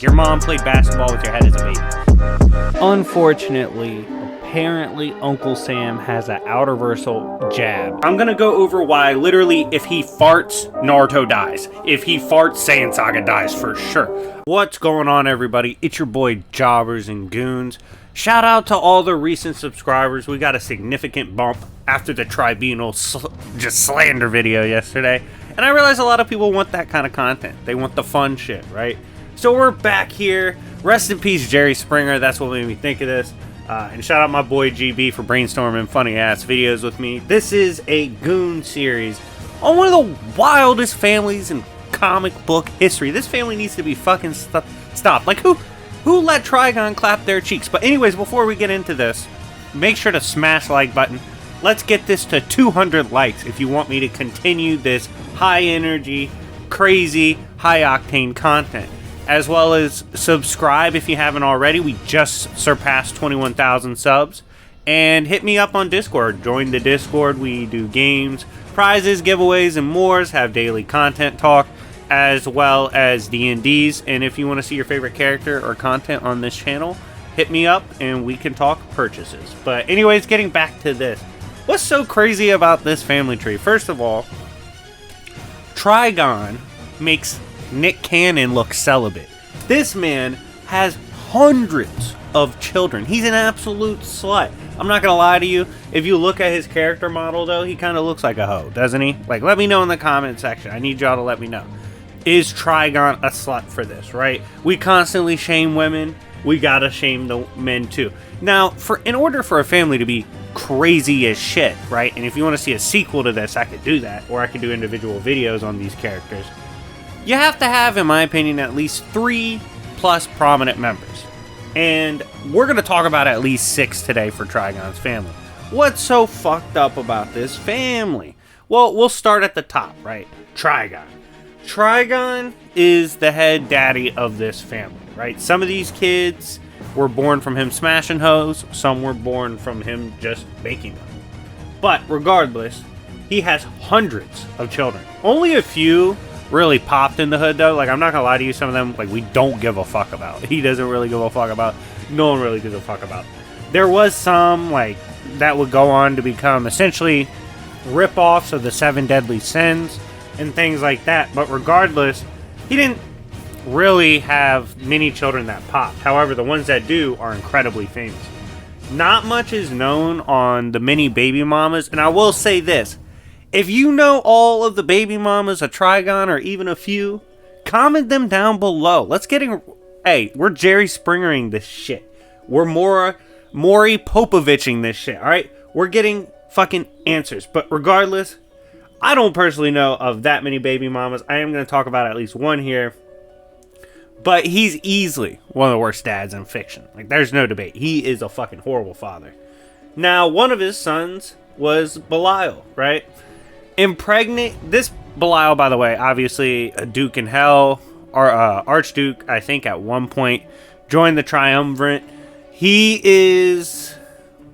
Your mom played basketball with your head as a baby. Unfortunately, apparently Uncle Sam has an outerversal jab. I'm gonna go over why literally if he farts, Naruto dies. If he farts, Saiyan Saga dies for sure. What's going on, everybody? It's your boy Jobbers and Goons. Shout out to all the recent subscribers. We got a significant bump after the Tribunal just slander video yesterday. And I realize a lot of people want that kind of content. They want the fun shit, right? So we're back here. Rest in peace, Jerry Springer. That's what made me think of this. And shout out my boy GB for brainstorming funny ass videos with me. This is a Goon series on one of the wildest families in comic book history. This family needs to be fucking stopped. Like, who let Trigon clap their cheeks? But anyways, before we get into this, make sure to smash the like button. Let's get this to 200 likes if you want me to continue this high energy, crazy, high octane content. As well as subscribe if you haven't already. We just surpassed 21,000 subs. And hit me up on Discord. Join the Discord. We do games, prizes, giveaways, and more. Have daily content talk, as well as D&Ds. And if you want to see your favorite character or content on this channel, hit me up and we can talk purchases. But anyways, getting back to this. What's so crazy about this family tree? First of all, Trigon makes Nick Cannon looks celibate. This man has hundreds of children. He's an absolute slut. I'm not gonna lie to you. If you look at his character model, though, he kind of looks like a hoe, doesn't he? Like, let me know in the comment section. I need y'all to let me know. Is Trigon a slut for this, right? We constantly shame women. We gotta shame the men, too. Now, in order for a family to be crazy as shit, right? And if you want to see a sequel to this, I could do that. Or I could do individual videos on these characters. You have to have, in my opinion, at least 3+ prominent members. And we're going to talk about at least 6 today for Trigon's family. What's so fucked up about this family? Well, we'll start at the top, right? Trigon. Trigon is the head daddy of this family, right? Some of these kids were born from him smashing hoes. Some were born from him just baking them. But regardless, he has hundreds of children. Only a few really popped in the hood, though. Like, I'm not gonna lie to you, some of them, like, we don't give a fuck about. He doesn't really give a fuck about. No one really gives a fuck about. There was some, like, that would go on to become essentially rip-offs of the 7 deadly sins and things like that. But regardless, he didn't really have many children that popped. However, the ones that do are incredibly famous. Not much is known on the many baby mamas, and I will say this. If you know all of the baby mamas, a Trigon, or even a few, comment them down below. Let's get in. Hey, we're Jerry Springering this shit. We're Maury Popoviching this shit, alright? We're getting fucking answers. But regardless, I don't personally know of that many baby mamas. I am going to talk about at least one here. But he's easily one of the worst dads in fiction. Like, there's no debate. He is a fucking horrible father. Now, one of his sons was Belial, right? Impregnate this Belial, by the way, obviously a Duke in Hell, or Archduke, I think at one point joined the Triumvirate. He is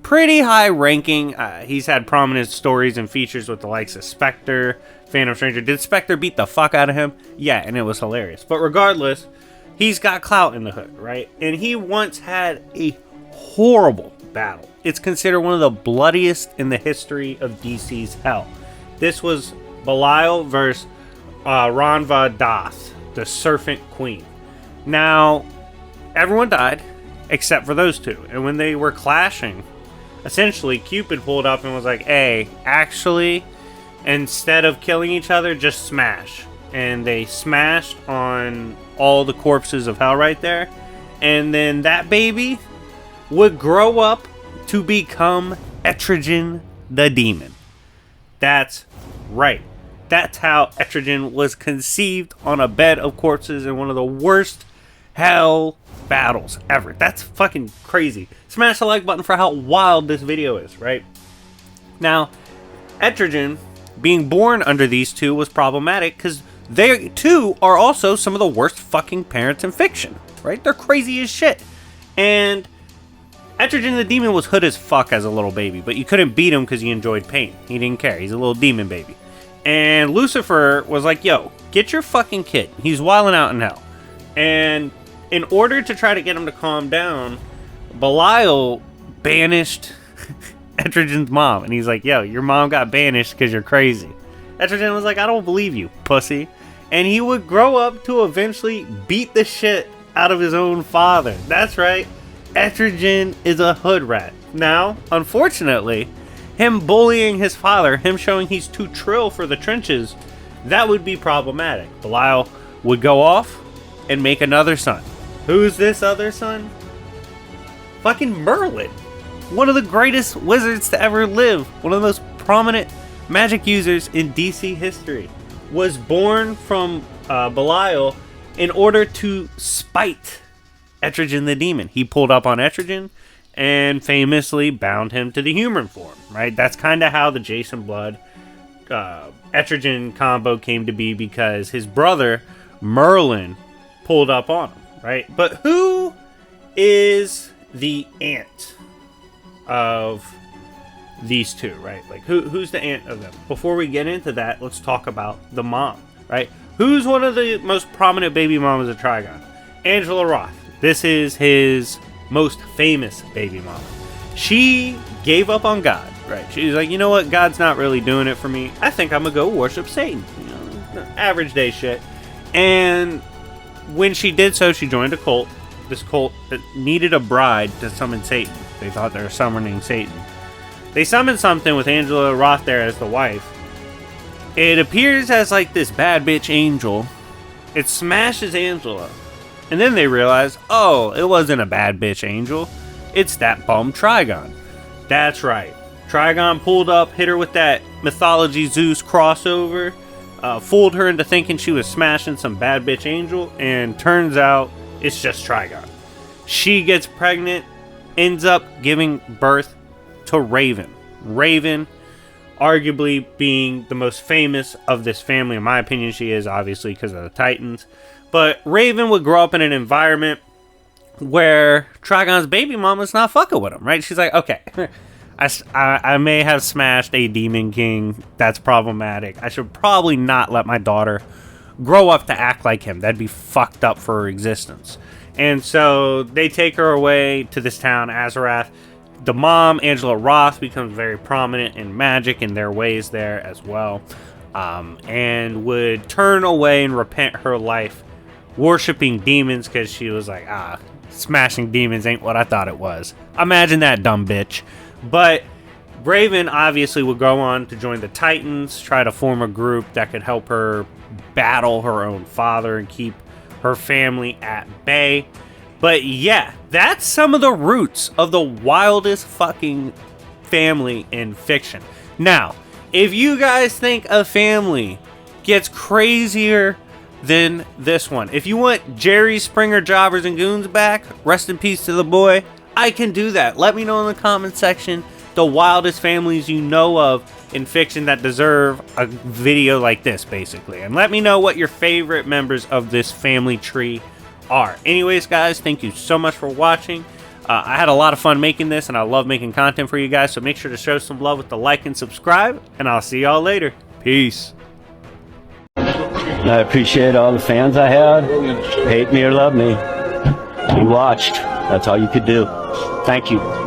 pretty high ranking. He's had prominent stories and features with the likes of Spectre, Phantom Stranger. Did Spectre beat the fuck out of him? Yeah, and it was hilarious. But regardless, he's got clout in the hood, right? And he once had a horrible battle. It's considered one of the bloodiest in the history of DC's Hell. This was Belial versus Ranva Dath, the Serpent Queen. Now, everyone died except for those two. And when they were clashing, essentially Cupid pulled up and was like, hey, actually, instead of killing each other, just smash. And they smashed on all the corpses of Hell right there. And then that baby would grow up to become Etrigan the Demon. That's right. That's how Etrigan was conceived, on a bed of corpses in one of the worst hell battles ever. That's fucking crazy. Smash the like button for how wild this video is, right? Now, Etrigan being born under these two was problematic because they too are also some of the worst fucking parents in fiction, right? They're crazy as shit. And Etrigan the Demon was hood as fuck as a little baby, but you couldn't beat him because he enjoyed pain. He didn't care. He's a little demon baby. And Lucifer was like, yo, get your fucking kid. He's wilding out in hell. And in order to try to get him to calm down, Belial banished Etrigan's mom. And he's like, yo, your mom got banished because you're crazy. Etrigan was like, I don't believe you, pussy. And he would grow up to eventually beat the shit out of his own father. That's right. Etrigan is a hood rat. Now, unfortunately, him bullying his father, him showing he's too trill for the trenches, that would be problematic. Belial would go off and make another son. Who's this other son? Fucking Merlin. One of the greatest wizards to ever live. One of the most prominent magic users in DC history. Was born from Belial in order to spite Etrigan the demon. He pulled up on Etrigan and famously bound him to the human form, right? That's kind of how the Jason Blood Etrigan combo came to be, because his brother Merlin pulled up on him, right? But who is the aunt of these two, right? Like, who's the aunt of them? Before we get into that, let's talk about the mom, right? Who's one of the most prominent baby mamas of Trigon? Angela Roth. This is his most famous baby mama. She gave up on God, right? She's like, you know what? God's not really doing it for me. I think I'm gonna go worship Satan. You know, average day shit. And when she did so, she joined a cult. This cult that needed a bride to summon Satan. They thought they were summoning Satan. They summoned something with Angela Roth there as the wife. It appears as like this bad bitch angel. It smashes Angela. And then they realize, oh, it wasn't a bad bitch angel. It's that bum Trigon. That's right. Trigon pulled up, hit her with that mythology Zeus crossover, fooled her into thinking she was smashing some bad bitch angel, and turns out it's just Trigon. She gets pregnant, ends up giving birth to Raven. Raven, arguably being the most famous of this family. In my opinion, she is, obviously, because of the Titans. But Raven would grow up in an environment where Trigon's baby mama's not fucking with him, right? She's like, okay, I may have smashed a demon king. That's problematic. I should probably not let my daughter grow up to act like him. That'd be fucked up for her existence. And so they take her away to this town, Azarath. The mom, Angela Roth, becomes very prominent in magic in their ways there as well. And would turn away and repent her life worshipping demons, because she was like, smashing demons ain't what I thought it was. Imagine that, dumb bitch. But Raven obviously would go on to join the Titans, try to form a group that could help her battle her own father and keep her family at bay. But yeah, that's some of the roots of the wildest fucking family in fiction. Now, if you guys think a family gets crazier than this one, if you want Jerry Springer Jobbers and Goons back, rest in peace to the boy, I can do that. Let me know in the comment section the wildest families you know of in fiction that deserve a video like this, basically. And let me know what your favorite members of this family tree are. Anyways, guys, thank you so much for watching. I had a lot of fun making this, and I love making content for you guys, so make sure to show some love with the like and subscribe, and I'll see y'all later. Peace. I appreciate all the fans I had. Hate me or love me. You watched. That's all you could do. Thank you.